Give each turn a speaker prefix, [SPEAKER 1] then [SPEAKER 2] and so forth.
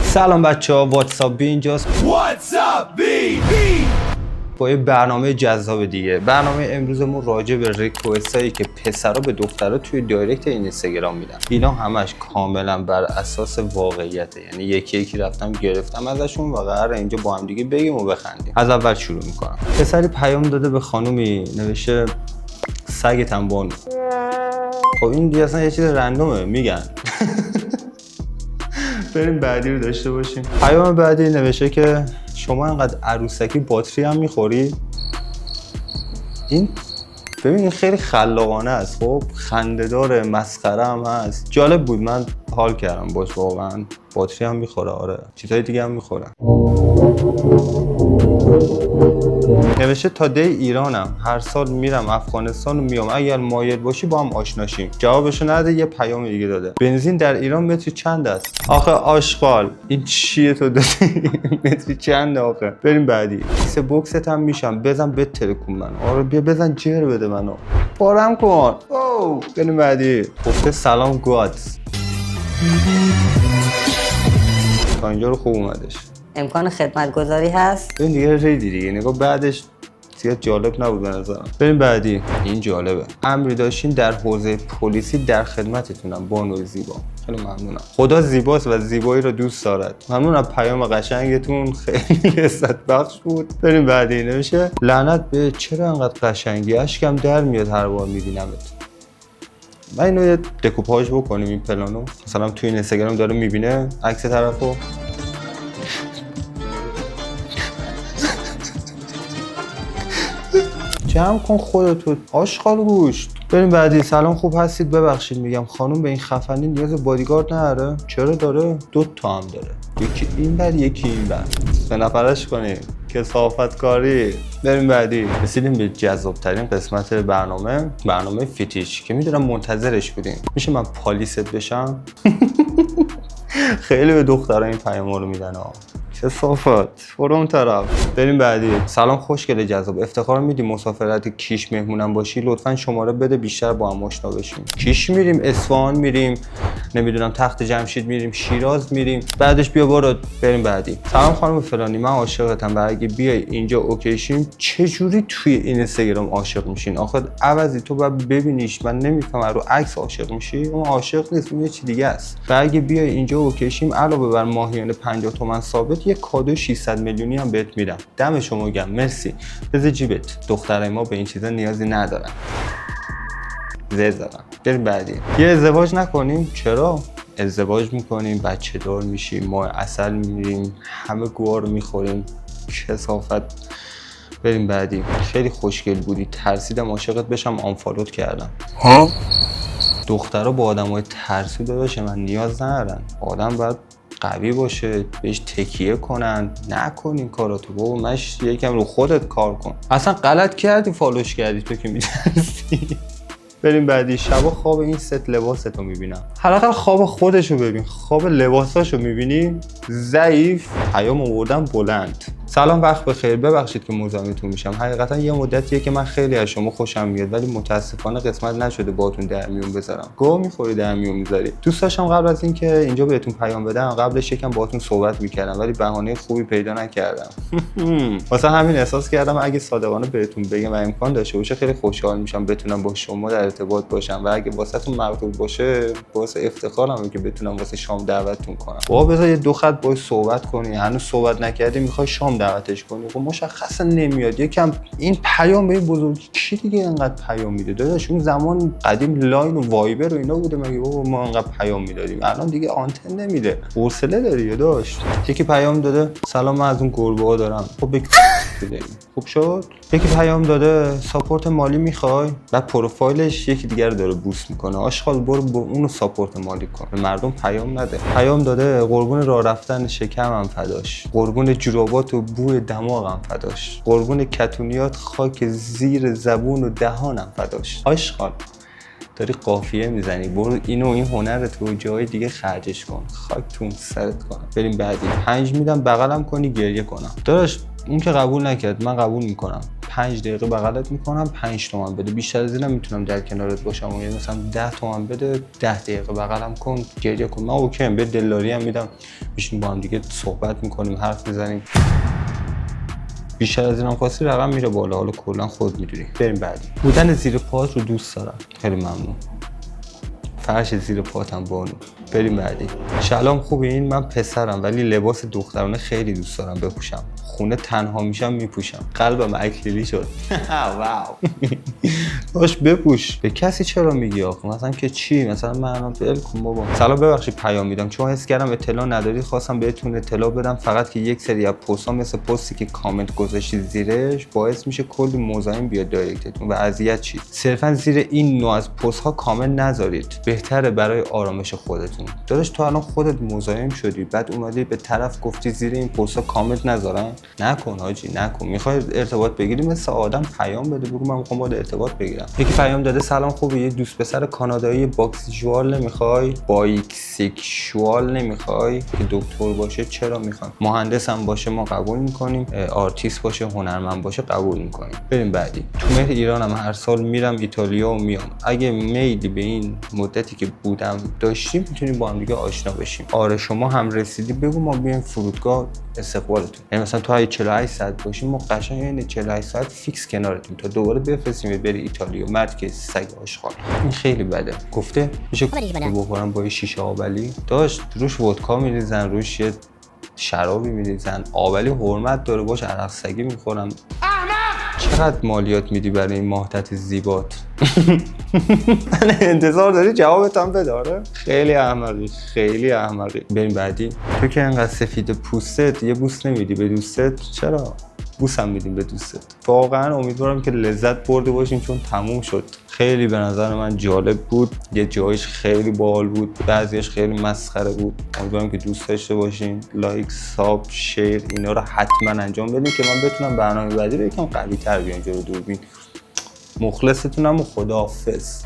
[SPEAKER 1] سلام بچه‌ها، واتساپ بی اینجاست.
[SPEAKER 2] واتساپ بی
[SPEAKER 1] با یه برنامه جذاب دیگه. برنامه امروزمون راجع به ریکوئستایی که پسرا به دخترا توی دایرکت اینستاگرام میدن. اینا همش کاملا بر اساس واقعیته، یعنی یکی یکی رفتم گرفتم ازشون و قراره اینجا با هم دیگه بگیم و بخندیم. از اول شروع میکنم. پسری پیام داده به خانومی، نوشته سگتم بانو. خب این دیگه اصلا یه چیز رندومه میگن. بریم بعدی رو داشته باشیم. پیام بعدی نوشته که شما انقدر عروسکی باتری هم میخوری؟ این ببین این خیلی خلاقانه است، خب خنده‌داره، مسخره هم هست. جالب بود، من حال کردم باش. واقعا باتری هم میخوره، آره چیزهای دیگه هم میخوره. نوشته تا دی ایرانم، هر سال میرم افغانستان و میام، اگر مایل باشی با هم آشناشیم. جوابشو نده، یه پیام دیگه داده. بنزین در ایران متری چند است؟ آخه آشغال این چیه تو دادی؟ متری چنده آخه؟ بریم بعدی. کیسه بوکست هم میشم، بزن بترکون من. آره بیا بزن جر بده منو، پارم کن. اوه بریم بعدی. گفته سلام گاد. تا اینجا رو خوب اومدش.
[SPEAKER 3] امکان خدمتگذاری هست؟
[SPEAKER 1] این دیگه ریدی دیگه، نگاه بعدش زیاد جالب نبود به نظرم. بریم بعدی. این جالبه. امری داشتین در حوزه پلیسی در خدمتتونم بانوی زیبا. خیلی ممنونم. خدا زیباست و زیبایی رو دوست دارد. ممنون از پیام قشنگتون، خیلی لذت بخش بود. بریم بعدی. نمیشه لعنت به چرا انقدر قشنگی، اشکم در میاد هر بار میبینمت. من اینو یه دکوپاژ بکنیم این پلانو، مثلا توی اینستاگرام داره میبینه عکس طرفو. جمع کن خودتو آشغال گوشت. بریم بعدی. سلام خوب هستید؟ ببخشید میگم خانوم به این خفنی نیاز بادیگارد نداره؟ چرا داره؟ 2 تا هم داره، یکی این بر یکی این بر، 3 نفرش کنیم. کثافت کاری. بریم بعدی. رسیدیم به جذاب ترین قسمت برنامه فیتیش که میدونم منتظرش بودیم. میشه من پالیست بشم؟ خیلی به دخترها این پیاما رو میدن ها. کثافت برو اون طرف. بریم بعدی. سلام خوشگل جذاب، افتخار میدی مسافرت کیش مهمونم باشی؟ لطفا شماره بده بیشتر با هم آشنا بشیم. کیش میریم، اصفهان میریم، نمیدونم تخت جمشید میریم، شیراز میریم، بعدش بیا برو. بریم بعدی. سلام خانم فلانی، من عاشقتم و اگه بیای اینجا اوکیشیم. چه جوری توی اینستاگرام عاشق میشین؟ آخه عوضی تو باید ببینیش، من نمیفهمم رو عکس عاشق میشی. اون عاشق نیست، اون یه چیز دیگه است. و اگه بیای اینجا اوکیشیم علاوه بر ماهیانه 50 تومن ثابت یه کادو 600 میلیونی هم بهت میدم. دم شما گرم، مرسی. بذار جیبت، دخترای ما به این چیزا نیازی ندارن. زر زدم. بریم بعدی. یه ازدواج نکنیم؟ چرا؟ ازدواج میکنیم، بچه دار میشیم، ماه عسل میریم، همه گوار رو میخوریم. کثافت. بریم بعدی. خیلی خوشگل بودی، ترسیدم عاشقت بشم، آنفالوت کردم.
[SPEAKER 2] ها؟
[SPEAKER 1] دخترها با آدمای ترسیده باشه من نیاز ندارن. آدم باید قوی باشه، بهش تکیه کنن. نکن این کاراتو بابا، مش یکم رو خودت کار کن. اصلا غلط کردی فالوش کردی تو که میترسی. بریم بعدی. شبا خواب این ست لباستو میبینم. حداقل خواب خودشو ببین، خواب لباساشو میبینی؟ ضعیف. پیام آوردم بلند. سلام وقت بخیر، ببخشید که مزاحمتون میشم. حقیقتا یه مدتیه که من خیلی از شما خوشم میاد ولی متاسفانه قسمت نشده باهاتون در میون بذارم. گوه میخوری در میون میذاری. دوست داشتم قبل از اینکه اینجا بهتون پیام بدم قبلش یکم باهاتون صحبت میکردم ولی بهانه خوبی پیدا نکردم. واسه همین احساس کردم اگه صادقانه بهتون بگم و امکان داشته باشه خیلی خوشحال میشم بتونم با شما در ارتباط باشم و اگه واسهتون مقبول باشه واسه افتخارمه که بتونم واسه شام دعوتتون کنم. بابا بذار یه 2 خط باهاش صحبت کنی، هنوز صحبت نکردی میخوای شام دعوتش کنی. خب مشخصا نمیاد. یکم این پیام به این بزرگی کی دیگه انقدر پیام میده؟ داداش اون زمان قدیم لاین و وایبر و اینا بوده مگه بابا ما انقدر پیام میدادیم؟ الان دیگه آنتن نمیده. حوصله داری یا داشت؟ یکی پیام داده سلام من از اون گربه ها دارم. خب بدیم. خوب شد. یکی پیام داده ساپورت مالی میخوای؟ بعد پروفایلش یکی دیگه رو داره بوست میکنه. آشغال برو با اونو ساپورت مالی کن. به مردم پیام نده. پیام داده قربون راه رفتن شکمم فداش، قربون جورابات و بوی دماغم فداش، قربون کتونیات خاک زیر زبون و دهانم فداش. آشغال داری قافیه میزنی، برو اینو این هنر تو جای دیگه خرجش کن. خاک تو سرت کنم. بریم بعدی. 5 میدم بغلم کنی گریه کنم. داداش اون که قبول نکرد من قبول میکنم. 5 دقیقه بغلت میکنم 5 تومن بده، بیشتر از اینم میتونم در کنارت باشم. و مثلا 10 تومن بده 10 دقیقه بغلم کن گریه کن، من اوکی به دلاری هم میدم، میشیم با هم دیگه صحبت میکنیم حرف میزنیم. بیشتر از اینم خواستی رقم میره بالا، حالا کلا خود میدونی. بریم بعدی. بودن زیر پات رو دوست دارم، خیلی ممنون. فرش زیر پاتم بانو. بریم بعدی. سلام خوبین؟ من پسرم ولی لباس دخترانه خیلی دوست دارم بپوشم. خونه تنها میشم میپوشم. قلبم اکلیلی شد. واو. باش بپوش. به کسی چرا میگی آخه؟ مثلا که چی؟ مثلا من ول کن بابا. سلام ببخشید پیام میدم چون حس کردم اطلاع نداری، خواستم بهتون اطلاع بدم فقط که یک سری از پست‌ها مثل پستی که کامنت گذاشتید زیرش باعث میشه کلی مزاحم بیاد دایرکتتون و اذیت شید. صرفا زیر این نوع از پست‌ها کامنت نذارید. بهتره برای آرامش خودتون. داداش تو الان خودت مزاحم شدی بعد اومدی به طرف گفتی زیر این پست‌ها کامنت نذارن؟ نکن حاجی نکن. میخوای ارتباط بگیری مثل آدم پیام بده، بگو من میخوام باهات ارتباط بگیرم. یکی پیام داده سلام خوبه، یه دوست پسر کانادایی باکسیشوال نمیخوای؟ بایکسیکشوال نمیخوای که دکتر باشه؟ چرا میخوام؟ مهندس هم باشه ما قبول میکنیم، آرتیست باشه هنرمند باشه قبول میکنیم. بریم بعدی. تو مهر ایرانم هر سال میرم ایتالیا و میام. اگه میلی به این مدتی که بودم داشتیم میتونیم با هم دیگه آشنا بشیم. آره شما هم رسیدی بگو ما بیایم فرودگاه استقبالتون. یعنی مثلا تو 48 ساعت باشیم ما قشنگ این 48 ساعت فیکس کنارتیم تا دوباره بفرستیم بری ایتالیا. مرد که سگ آشغال. این خیلی بده. گفته میشه بخورم با شیشه آبلی. داشت روش ودکا میریزن، روش یه شرابی میریزن، آبلی حرمت داره باش عرق سگی میخورم. چقدر مالیات میدی برای این ماهدت زیبات؟ من انتظار داری جوابت هم بده. آره خیلی احمقی خیلی احمقی. بریم بعدی. تو که انقدر سفید پوستت یه بوس نمیدی به دوستت؟ چرا؟ بوس هم میدیم به دوستت. واقعا امیدوارم که لذت برده باشیم چون تموم شد. خیلی به نظر من جالب بود، یه جایش خیلی باحال بود، بعضیش خیلی مسخره بود. امیدوارم که دوست داشته باشین. لایک، ساب، شیر اینا رو حتما انجام بدین که من بتونم برنامه بعدی رو یکم قوی‌تر بیام جلو دوربین. مخلصتونم و خداحافظ.